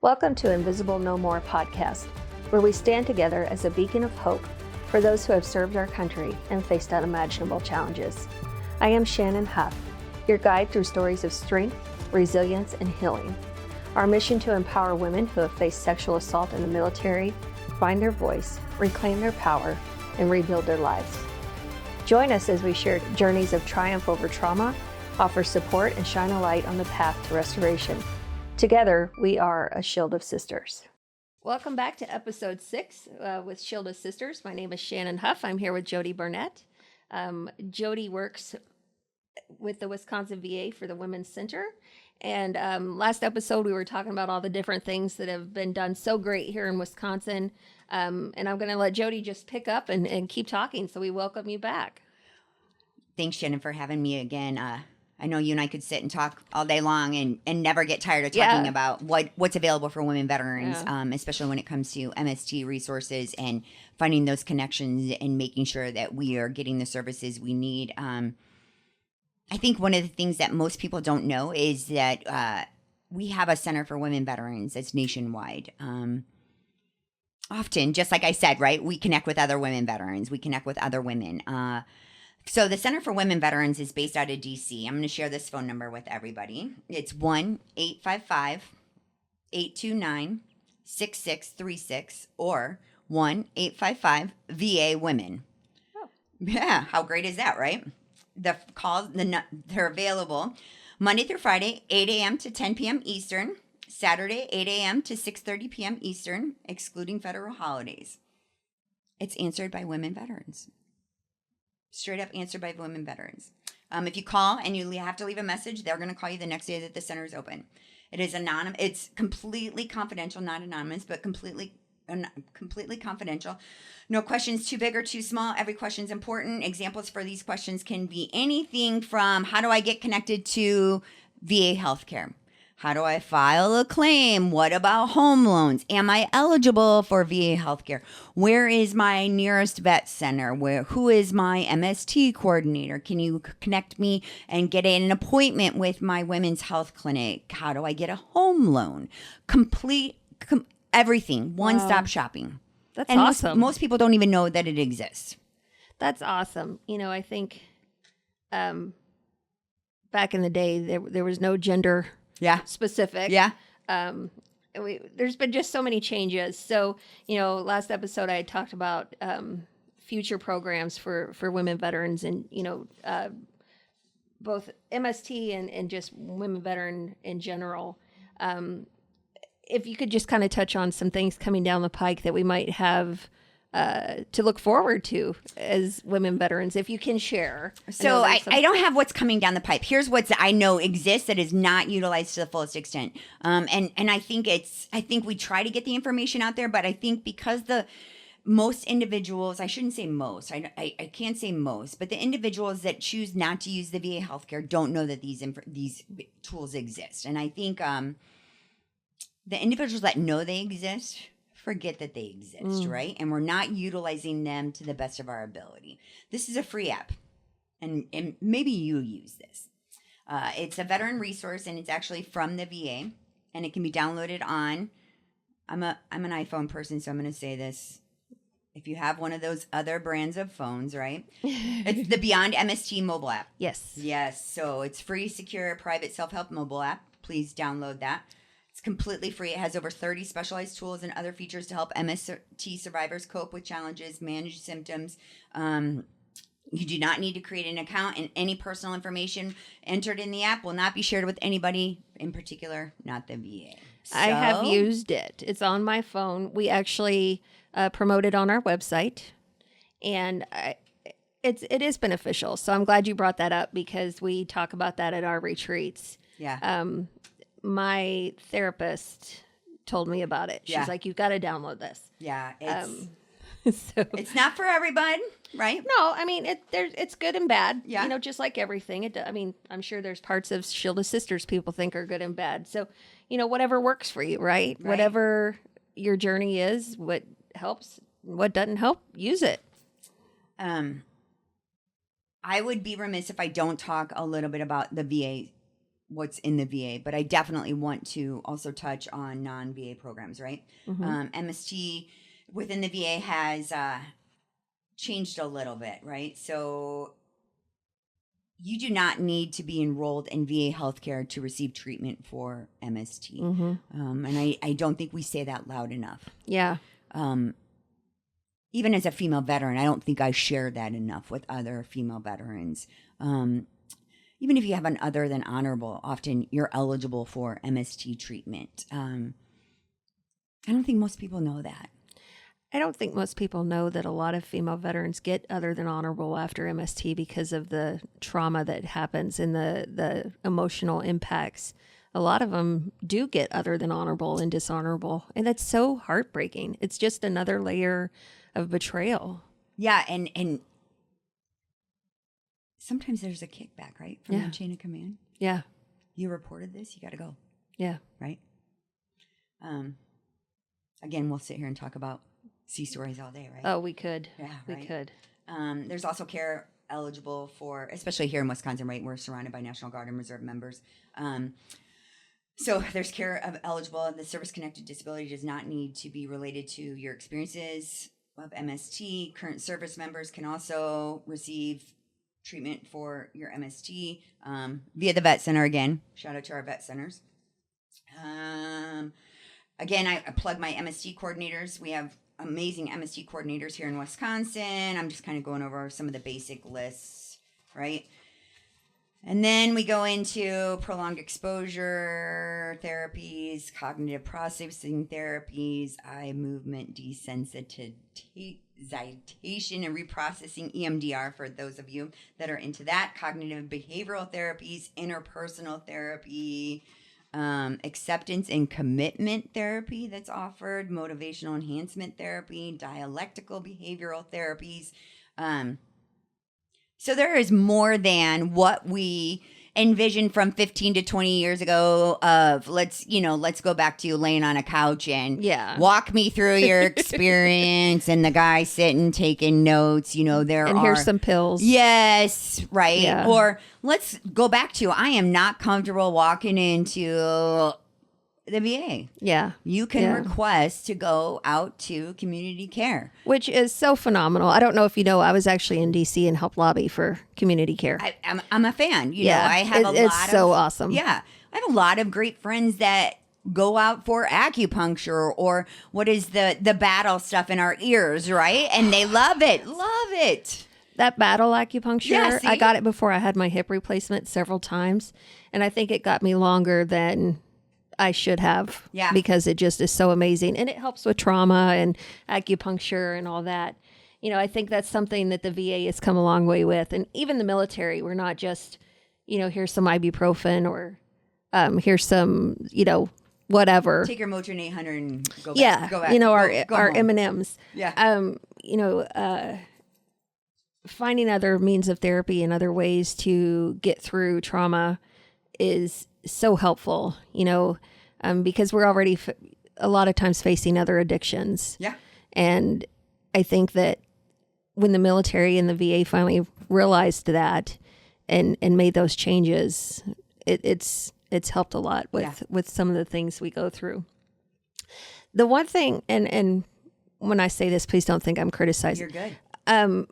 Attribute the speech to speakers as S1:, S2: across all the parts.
S1: Welcome to Invisible No More podcast, where we stand together as a beacon of hope for those who have served our country and faced unimaginable challenges. I am Shannon Huff, your guide through stories of strength, resilience, and healing. Our mission to empower women who have faced sexual assault in the military, find their voice, reclaim their power, and rebuild their lives. Join us as we share journeys of triumph over trauma, offer support, and shine a light on the path to restoration. Together, we are a Shield of Sisters. Welcome back to episode 6 with Shield of Sisters. My name is Shannon Huff. I'm here with Jodi Barnett. Jodi works with the Wisconsin VA for the Women's Center. And last episode, we were talking about all the different things that have been done so great here in Wisconsin. And I'm going to let Jodi just pick up and keep talking. So we welcome you back.
S2: Thanks, Shannon, for having me again. I know you and I could sit and talk all day long and never get tired of talking about what's available for women veterans, especially when it comes to MST resources and finding those connections and making sure that we are getting the services we need. I think one of the things that most people don't know is that we have a Center for Women Veterans that's nationwide. Often, just like I said, right, we connect with other women veterans. We connect with other women. So the Center for Women Veterans is based out of D.C. I'm going to share this phone number with everybody. It's 1-855-829-6636 or 1-855-VA-WOMEN. Oh. Yeah, how great is that, right? The calls, they're available Monday through Friday, 8 a.m. to 10 p.m. Eastern, Saturday, 8 a.m. to 6:30 p.m. Eastern, excluding federal holidays. It's answered by women veterans. Straight up answered by women veterans. If you call and you have to leave a message, they're going to call you the next day that the center is open. It is anonymous. It's completely confidential, not anonymous, but completely confidential. No questions too big or too small. Every question is important. Examples for these questions can be anything from how do I get connected to VA healthcare? How do I file a claim? What about home loans? Am I eligible for VA healthcare? Where is my nearest vet center? Who is my MST coordinator? Can you connect me and get an appointment with my women's health clinic? How do I get a home loan? Everything. One-stop shopping.
S1: That's
S2: and
S1: awesome.
S2: Most people don't even know that it exists.
S1: That's awesome. You know, I think back in the day, there was no gender specific.
S2: Yeah.
S1: There's been just so many changes. So, you know, last episode I had talked about future programs for women veterans and, you know, both MST and just women veteran in general. If you could just kind of touch on some things coming down the pike that we might have to look forward to as women veterans, if you can share.
S2: So I don't have what's coming down the pipe. Here's what I know exists that is not utilized to the fullest extent. And I think we try to get the information out there, but I think because most individuals, I shouldn't say most, I can't say most, but the individuals that choose not to use the VA healthcare don't know that these tools exist. And I think the individuals that know they exist forget that they exist, right? And we're not utilizing them to the best of our ability. This is a free app, and maybe you use this. It's a veteran resource, and it's actually from the VA, and it can be downloaded on. I'm an iPhone person, so I'm going to say this. If you have one of those other brands of phones, right? It's the Beyond MST mobile app.
S1: Yes.
S2: So it's free, secure, private self-help mobile app. Please download that. It's completely free. It has over 30 specialized tools and other features to help MST survivors cope with challenges, manage symptoms. You do not need to create an account, and any personal information entered in the app will not be shared with anybody, in particular, not the VA.
S1: I have used it. It's on my phone. We actually promote it on our website, and it is beneficial. So I'm glad you brought that up because we talk about that at our retreats.
S2: Yeah.
S1: My therapist told me about it. She's like, you've got to download this.
S2: Yeah. It's not for everybody, right?
S1: No, I mean, it's good and bad.
S2: Yeah.
S1: You know, just like everything. I'm sure there's parts of Shield of Sisters people think are good and bad. So, you know, whatever works for you, right? Whatever your journey is, what helps, what doesn't help, use it.
S2: I would be remiss if I don't talk a little bit about the VA what's in the VA, but I definitely want to also touch on non-VA programs, right? MST within the VA has changed a little bit, right? So you do not need to be enrolled in VA healthcare to receive treatment for MST. And I don't think we say that loud enough.
S1: Yeah.
S2: Even as a female veteran, I don't think I share that enough with other female veterans. Even if you have an other than honorable, often you're eligible for MST treatment. I don't think most people know that.
S1: I don't think most people know that a lot of female veterans get other than honorable after MST because of the trauma that happens and the emotional impacts. A lot of them do get other than honorable and dishonorable. And that's so heartbreaking. It's just another layer of betrayal.
S2: Yeah, and sometimes there's a kickback, right? From the chain of command.
S1: Yeah.
S2: You reported this, you got to go.
S1: Yeah.
S2: Right? Again, we'll sit here and talk about sea stories all day, right?
S1: Oh, we could.
S2: Yeah,
S1: we
S2: right?
S1: could.
S2: There's also care eligible for, especially here in Wisconsin, right? We're surrounded by National Guard and Reserve members. So there's care eligible. The service-connected disability does not need to be related to your experiences of MST. Current service members can also receive treatment for your MST via the vet center. Again, shout out to our vet centers. Again, I plug my MST coordinators. We have amazing MST coordinators here in Wisconsin. I'm just kind of going over some of the basic lists, right? And then we go into prolonged exposure therapies, cognitive processing therapies, eye movement desensitization and reprocessing, EMDR, for those of you that are into that, cognitive behavioral therapies, interpersonal therapy, acceptance and commitment therapy that's offered, motivational enhancement therapy, dialectical behavioral therapies. So there is more than what we envisioned from 15 to 20 years ago of let's go back to you laying on a couch and walk me through your experience and the guy sitting taking notes, here's some pills. Yes, right. Yeah. Or let's go back to, I am not comfortable walking into the VA. Yeah. You can request to go out to community care.
S1: Which is so phenomenal. I don't know if you know, I was actually in DC and helped lobby for community care.
S2: I'm a fan. You know, I have
S1: it's so awesome.
S2: Yeah. I have a lot of great friends that go out for acupuncture or what is the battle stuff in our ears, right? And they love it. Love it.
S1: That battle acupuncture, I got it before I had my hip replacement several times. And I think it got me longer than I should have, because it just is so amazing. And it helps with trauma and acupuncture and all that. I think that's something that the VA has come a long way with. And even the military, we're not just, here's some ibuprofen or here's some, whatever.
S2: Take your Motrin 800 and go back.
S1: Yeah,
S2: go back.
S1: Our M&Ms.
S2: Yeah.
S1: Finding other means of therapy and other ways to get through trauma is so helpful, because we're already a lot of times facing other addictions.
S2: Yeah.
S1: And I think that when the military and the VA finally realized that and made those changes, it's helped a lot with some of the things we go through. The one thing, and when I say this, please don't think I'm criticizing.
S2: You're good.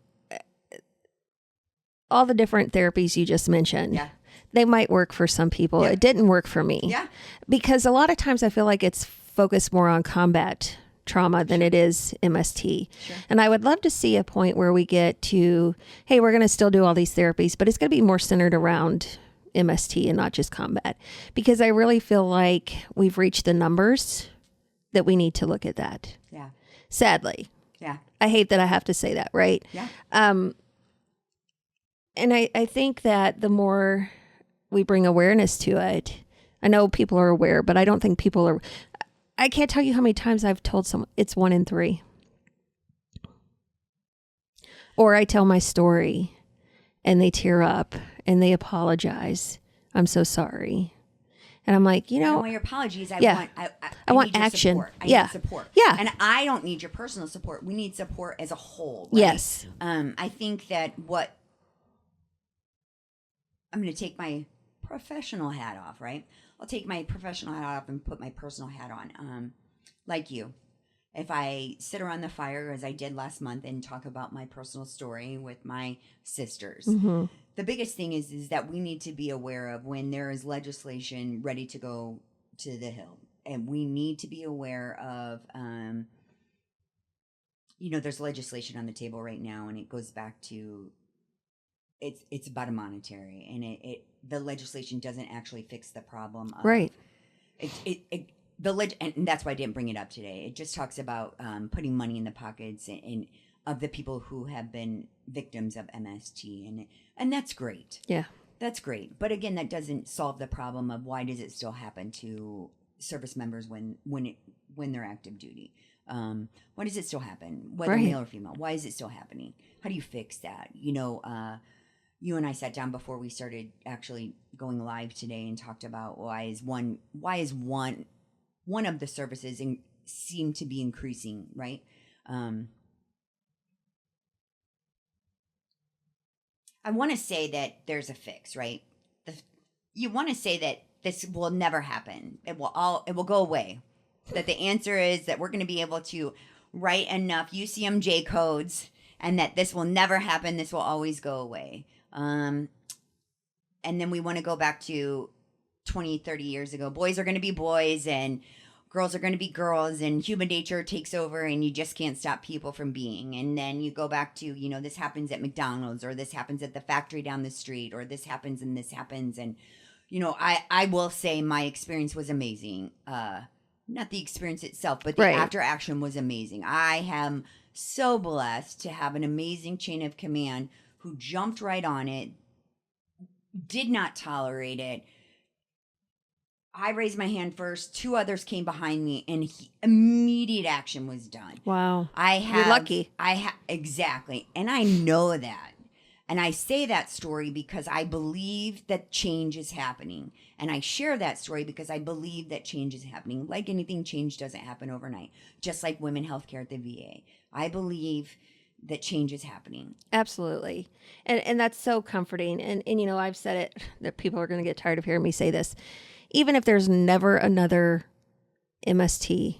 S1: All the different therapies you just mentioned. Yeah. They might work for some people. Yeah. It didn't work for me.
S2: Yeah.
S1: Because a lot of times I feel like it's focused more on combat trauma than it is MST. Sure. And I would love to see a point where we get to, hey, we're going to still do all these therapies, but it's going to be more centered around MST and not just combat. Because I really feel like we've reached the numbers that we need to look at that.
S2: Yeah.
S1: Sadly.
S2: Yeah.
S1: I hate that I have to say that, right?
S2: Yeah.
S1: And I think that the more we bring awareness to it. I know people are aware, but I don't think people are. I can't tell you how many times I've told someone it's 1 in 3. Or I tell my story and they tear up and they apologize. I'm so sorry. And I'm like,
S2: I don't want your apologies. I want
S1: action.
S2: Support. I need support.
S1: Yeah.
S2: And I don't need your personal support. We need support as a whole. Right?
S1: Yes.
S2: I think that I'm going to take my professional hat off, right? I'll take my professional hat off and put my personal hat on. Like you. If I sit around the fire, as I did last month, and talk about my personal story with my sisters, the biggest thing is that we need to be aware of when there is legislation ready to go to the Hill. And we need to be aware of, there's legislation on the table right now, and it goes back to, it's about a monetary, and the legislation doesn't actually fix the problem.
S1: Right.
S2: And that's why I didn't bring it up today. It just talks about putting money in the pockets of the people who have been victims of MST, and that's great.
S1: Yeah,
S2: that's great. But again, that doesn't solve the problem of why does it still happen to service members when they're active duty. Why does it still happen, whether male or female? Why is it still happening? How do you fix that? You and I sat down before we started actually going live today and talked about why is one of the services seem to be increasing, right? I want to say that there's a fix, right? You want to say that this will never happen. It will go away. That the answer is that we're going to be able to write enough UCMJ codes and that this will never happen. This will always go away. And then we want to go back to 20, 30 years ago. Boys are going to be boys and girls are going to be girls, and human nature takes over and you just can't stop people from being. And then you go back to, this happens at McDonald's, or this happens at the factory down the street, or this happens and this happens. And, I will say my experience was amazing. Not the experience itself, but the after action was amazing. I am so blessed to have an amazing chain of command who jumped right on it, did not tolerate it. I raised my hand first. 2 others came behind me, and immediate action was done.
S1: Wow. You're lucky.
S2: Exactly. And I know that. And I say that story because I believe that change is happening. And I share that story because I believe that change is happening. Like anything, change doesn't happen overnight. Just like women healthcare at the VA. I believe that change is happening.
S1: Absolutely. And that's so comforting. And I've said it, that people are going to get tired of hearing me say this. Even if there's never another MST,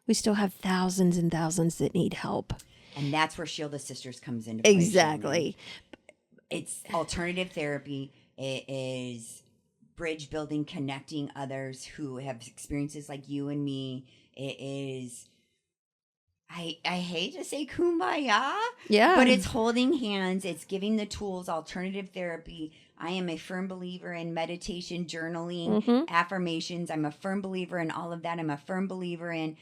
S1: we still have thousands and thousands that need help.
S2: And that's where Shield of Sisters comes into play.
S1: Exactly.
S2: It's alternative therapy. It is bridge building, connecting others who have experiences like you and me. It is, I hate to say kumbaya, but it's holding hands. It's giving the tools, alternative therapy. I am a firm believer in meditation, journaling, affirmations. I'm a firm believer in all of that. I'm a firm believer in,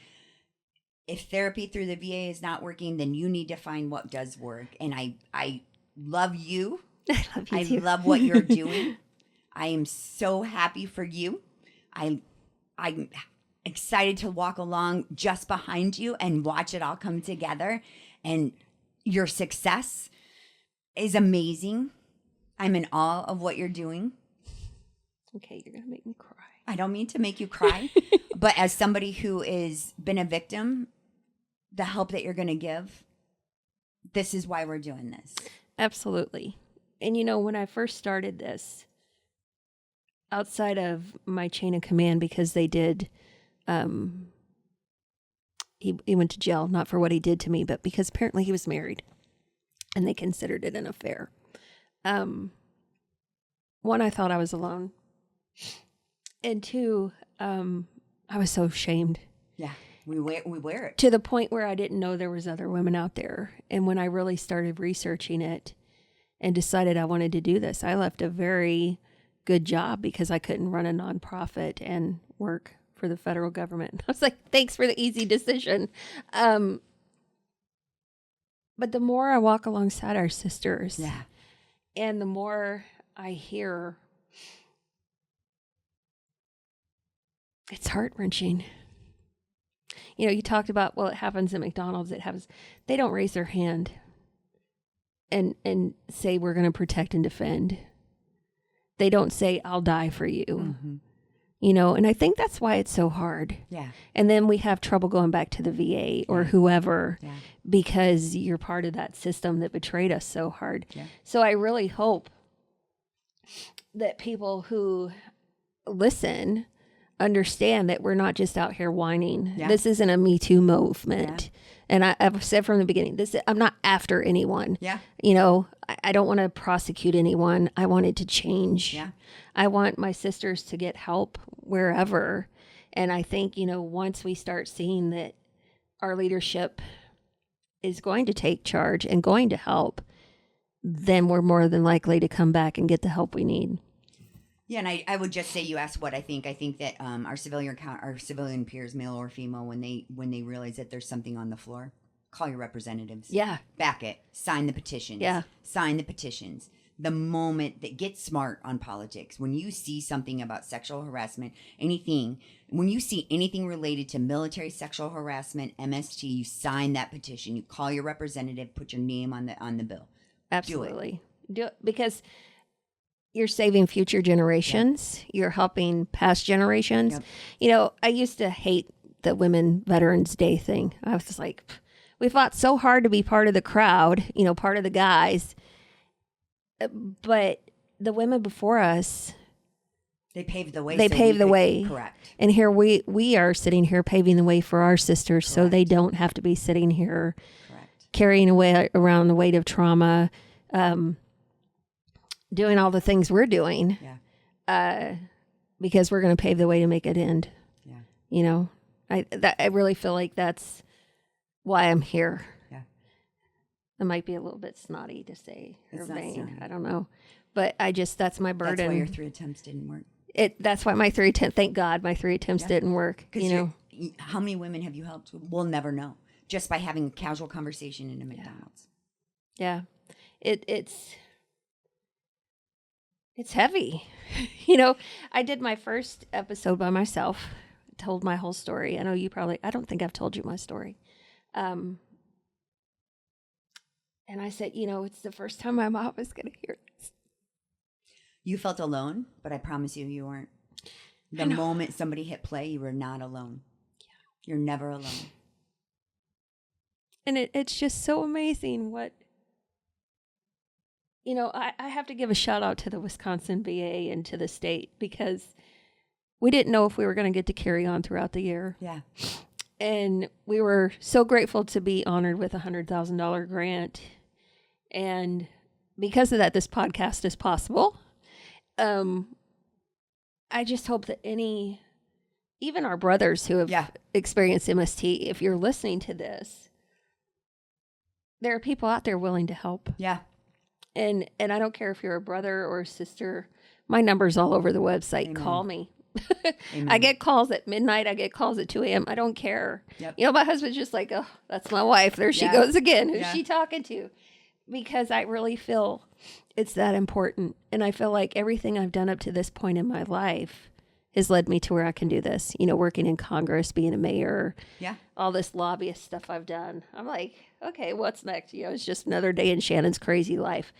S2: if therapy through the VA is not working, then you need to find what does work. And I love you. I love what you're doing. I am so happy for you. I'm excited to walk along just behind you and watch it all come together. And your success is amazing. I'm in awe of what you're doing.
S1: Okay, you're going to make me cry.
S2: I don't mean to make you cry, but as somebody who has been a victim, the help that you're going to give, this is why we're doing this. Absolutely.
S1: And when I first started this, outside of my chain of command, because they did, he went to jail, not for what he did to me, but because apparently he was married and they considered it an affair. One, I thought I was alone. And 2, I was so ashamed.
S2: Yeah, we wear it.
S1: To the point where I didn't know there was other women out there. And when I really started researching it and decided I wanted to do this, I left a very good job because I couldn't run a nonprofit and work for the federal government. I was like, thanks for the easy decision. But the more I walk alongside our sisters, and the more I hear, it's heart-wrenching. You talked about, well, it happens at McDonald's. They don't raise their hand and say, we're going to protect and defend. They don't say, I'll die for you. Mm-hmm. And I think that's why it's so hard.
S2: Yeah.
S1: And then we have trouble going back to the VA or whoever because you're part of that system that betrayed us so hard. Yeah. So I really hope that people who listen understand that we're not just out here whining.
S2: Yeah.
S1: This isn't a Me Too movement.
S2: Yeah.
S1: And I've said from the beginning, I'm not after anyone.
S2: Yeah.
S1: You know, I don't want to prosecute anyone. I want it to change.
S2: Yeah.
S1: I want my sisters to get help wherever. And I think, you know, once we start seeing that our leadership is going to take charge and going to help, then we're more than likely to come back and get the help we need.
S2: Yeah, and I would just say, you asked what I think. I think that our civilian peers, male or female, when they realize that there's something on the floor, call your representatives.
S1: Yeah.
S2: Back it. Sign the petitions.
S1: Yeah.
S2: Sign the petitions. The moment that get smart on politics, when you see something about sexual harassment, when you see anything related to military sexual harassment, MST, you sign that petition. You call your representative, put your name on the bill.
S1: Absolutely. Do it because you're saving future generations. Yep. You're helping past generations. Yep. You know, I used to hate the Women Veterans Day thing. I was just like, we fought so hard to be part of the crowd, you know, part of the guys. But the women before us,
S2: they paved the way.
S1: They paved the way.
S2: Correct.
S1: And here we are sitting here paving the way for our sisters. Correct. So they don't have to be sitting here carrying around the weight of trauma, doing all the things we're doing, because we're going to pave the way to make it end. Yeah. You know, I really feel like that's why I'm here. Yeah. It might be a little bit snotty to say, or vain. I don't know, but that's my burden.
S2: That's why your 3 attempts didn't work.
S1: That's why my 3 attempts. Thank God my 3 attempts didn't work. You know,
S2: how many women have you helped? We'll never know, just by having a casual conversation in a McDonald's.
S1: Yeah, it's heavy. You know, I did my first episode by myself, told my whole story. I know I don't think I've told you my story. And I said, you know, it's the first time my mom is going to hear this.
S2: You felt alone, but I promise you weren't. The moment somebody hit play, you were not alone. Yeah. You're never alone.
S1: And it's just so amazing what, you know, I have to give a shout out to the Wisconsin VA and to the state, because we didn't know if we were going to get to carry on throughout the year. Yeah. And we were so grateful to be honored with a $100,000 grant. And because of that, this podcast is possible. I just hope that even our brothers who have experienced MST, if you're listening to this, there are people out there willing to help. Yeah. And I don't care if you're a brother or a sister. My number's all over the website. Amen. Call me. I get calls at midnight. I get calls at 2 a.m. I don't care. Yep. You know, my husband's just like, oh, that's my wife. There she goes again. Who's she talking to? Because I really feel it's that important. And I feel like everything I've done up to this point in my life has led me to where I can do this. You know, working in Congress, being a mayor, all this lobbyist stuff I've done. I'm like, okay, what's next? You know, it's just another day in Shannon's crazy life.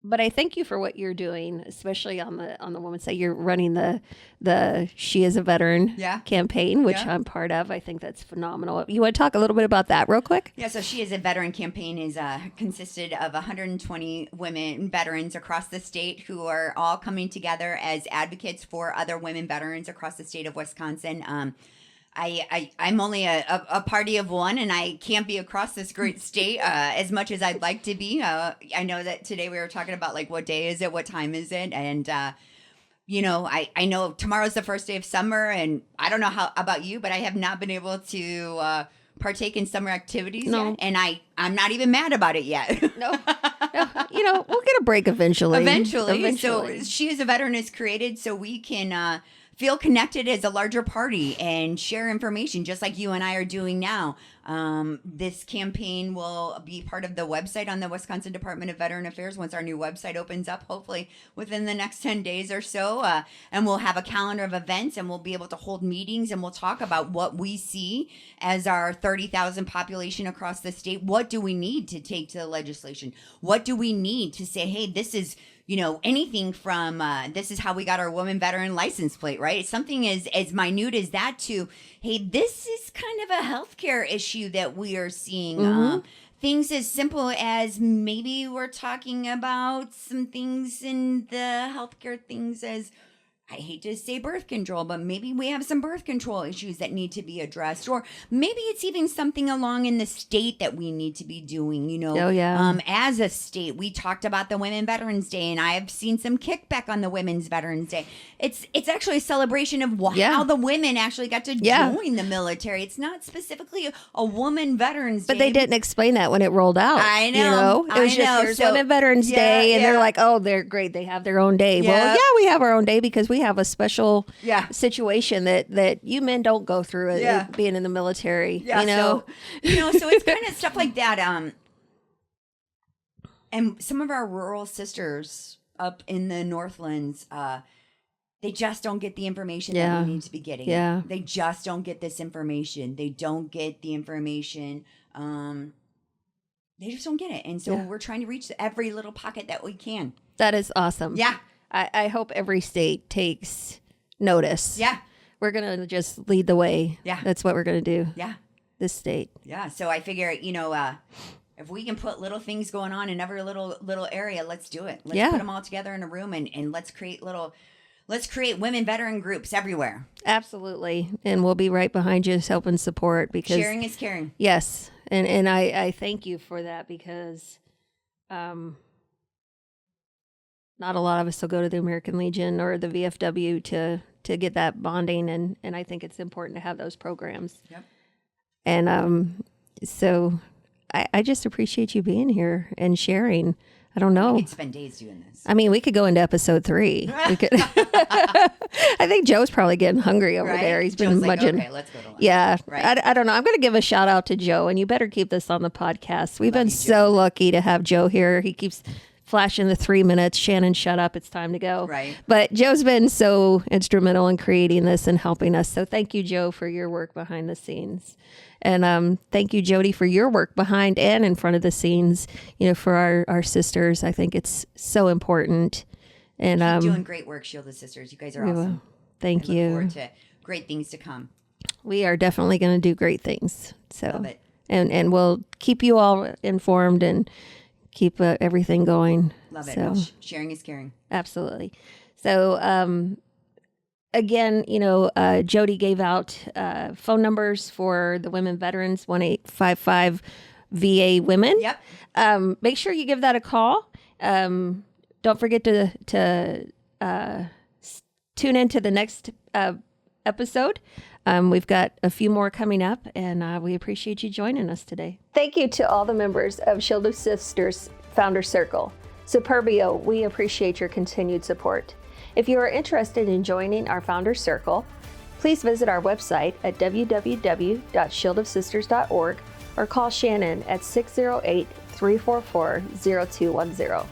S1: But I thank you for what you're doing, especially on the women's side. You're running the She is a Veteran campaign, which I'm part of. I think that's phenomenal. You want to talk a little bit about that real quick?
S2: Yeah, so She is a Veteran campaign is consisted of 120 women veterans across the state who are all coming together as advocates for other women veterans across the state of Wisconsin. I'm only a party of one, and I can't be across this great state as much as I'd like to be. I know that today we were talking about, like, what day is it? What time is it? And, you know, I know tomorrow's the first day of summer, and I don't know how about you, but I have not been able to partake in summer activities yet. And I'm not even mad about it yet. No.
S1: You know, we'll get a break eventually.
S2: Eventually. So She is a Veteran is created so we can feel connected as a larger party and share information just like you and I are doing now. This campaign will be part of the website on the Wisconsin Department of Veteran Affairs once our new website opens up, hopefully within the next 10 days or so. And we'll have a calendar of events, and we'll be able to hold meetings, and we'll talk about what we see as our 30,000 population across the state. What do we need to take to the legislation? What do we need to say, hey, this is, you know, anything from this is how we got our woman veteran license plate, right? It's something as minute as that to, hey, this is kind of a healthcare issue that we are seeing things as simple as maybe we're talking about some things in the healthcare things as, I hate to say birth control, but maybe we have some birth control issues that need to be addressed. Or maybe it's even something along in the state that we need to be doing,
S1: Oh, yeah.
S2: As a state, we talked about the Women Veterans Day, and I have seen some kickback on the Women's Veterans Day. It's actually a celebration of how the women actually got to join the military. It's not specifically a Woman Veterans Day.
S1: But they didn't explain that when it rolled out.
S2: I know.
S1: It was just, here's Women Veterans Day, and they're like, oh, they're great. They have their own day.
S2: Yeah.
S1: Well, yeah, we have our own day because we have a special situation that you men don't go through being in the military.
S2: Yeah, so it's kind of stuff like that. And some of our rural sisters up in the Northlands, they just don't get the information that we need to be getting.
S1: Yeah.
S2: They just don't get this information. They don't get the information. They just don't get it. And so we're trying to reach every little pocket that we can.
S1: That is awesome.
S2: Yeah.
S1: I hope every state takes notice.
S2: Yeah.
S1: We're going to just lead the way.
S2: Yeah.
S1: That's what we're going to do.
S2: Yeah. This
S1: state.
S2: Yeah. So I figure, if we can put little things going on in every little area, let's do it. Let's put them all together in a room and let's create women veteran groups everywhere.
S1: Absolutely. And we'll be right behind you to help and support because
S2: sharing is caring.
S1: Yes. And I thank you for that because not a lot of us will go to the American Legion or the VFW to get that bonding, and I think it's important to have those programs.
S2: Yep.
S1: And so I just appreciate you being here and sharing. I don't know.
S2: We could spend days doing this.
S1: I mean, we could go into episode 3. We could. I think Joe's probably getting hungry over there. He's been munching.
S2: Okay, let's go to lunch.
S1: Yeah.
S2: Right.
S1: I don't know. I'm going to give a shout out to Joe, and you better keep this on the podcast. We've been so lucky to have Joe here. He keeps flashing the 3 minutes. Shannon, shut up. It's time to go.
S2: Right.
S1: But Joe's been so instrumental in creating this and helping us. So thank you, Joe, for your work behind the scenes. And thank you, Jodi, for your work behind and in front of the scenes, for our sisters. I think it's so important. And
S2: keep doing great work, Shielded Sisters. You guys are awesome.
S1: Thank you.
S2: Look forward to great things to come.
S1: We are definitely going to do great things. So,
S2: love it.
S1: And we'll keep you all informed and keep everything going.
S2: Love it.
S1: So,
S2: Well, sharing is caring.
S1: Absolutely. So, again, Jodi gave out phone numbers for the women veterans, 1-855 VA Women.
S2: Yep.
S1: Make sure you give that a call. Don't forget to tune into the next episode. We've got a few more coming up, and we appreciate you joining us today. Thank you to all the members of Shielded Sisters Founder Circle. Superbio, we appreciate your continued support. If you are interested in joining our Founder Circle, please visit our website at www.shieldofsisters.org or call Shannon at 608-344-0210.